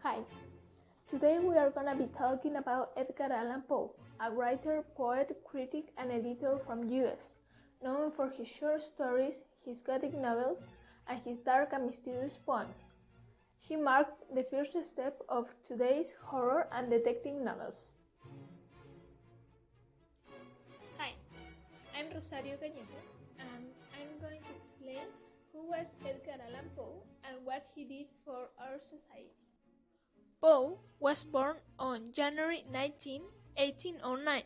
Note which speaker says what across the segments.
Speaker 1: Hi, today we are going to be talking about Edgar Allan Poe, a writer, poet, critic, and editor from US, known for his short stories, his gothic novels, and his dark and mysterious poems. He marked the first step of today's horror and detective novels. Hi, I'm Rosario Cañete, and I'm going to explain who was Edgar Allan Poe and what he did for our society. Poe was born on January 19, 1809,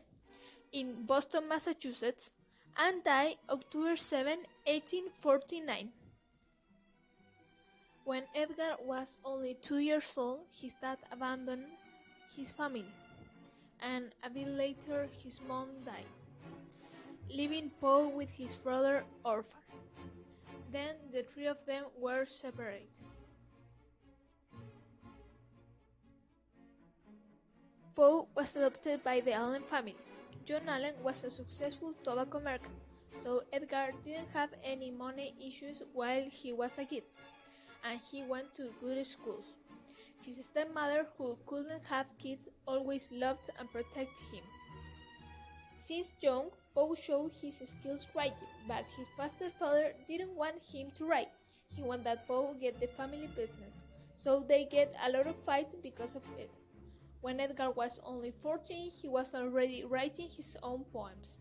Speaker 1: in Boston, Massachusetts, and died October 7, 1849. When Edgar was only 2 years old, his dad abandoned his family, and a bit later his mom died, leaving Poe with his brother orphan. Then the three of them were separated. Poe was adopted by the Allen family. John Allen was a successful tobacco merchant, so Edgar didn't have any money issues while he was a kid, and he went to good schools. His stepmother, who couldn't have kids, always loved and protected him. Since young, Poe showed his skills writing, but his foster father didn't want him to write. He wanted that Poe get the family business, so they get a lot of fights because of it. When Edgar was only 14, he was already writing his own poems.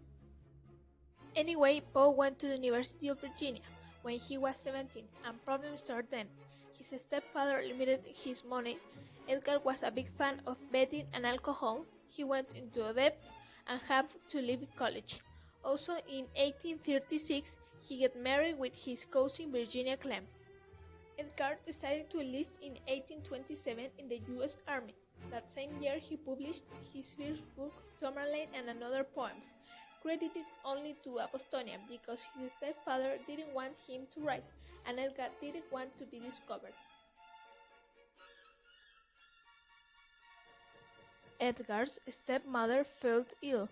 Speaker 1: Anyway, Poe went to the University of Virginia when he was 17, and problems started then. His stepfather limited his money. Edgar was a big fan of betting and alcohol. He went into a debt and had to leave college. Also, in 1836, he got married with his cousin Virginia Clem. Edgar decided to enlist in 1827 in the U.S. Army. That same year, he published his first book, Tamerlane and Another Poems, credited only to a Bostonian because his stepfather didn't want him to write, and Edgar didn't want to be discovered. Edgar's stepmother fell ill,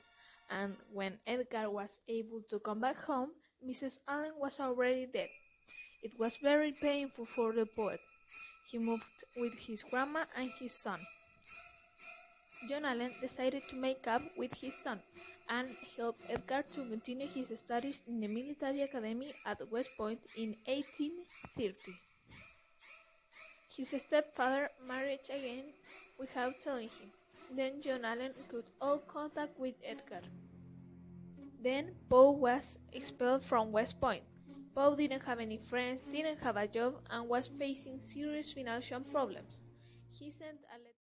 Speaker 1: and when Edgar was able to come back home, Mrs. Allen was already dead. It was very painful for the poet. He moved with his grandma and his son. John Allen decided to make up with his son and helped Edgar to continue his studies in the military academy at West Point in 1830. His stepfather married again without telling him. Then John Allen cut all contact with Edgar. Then Poe was expelled from West Point. Poe didn't have any friends, didn't have a job, and was facing serious financial problems. He sent a letter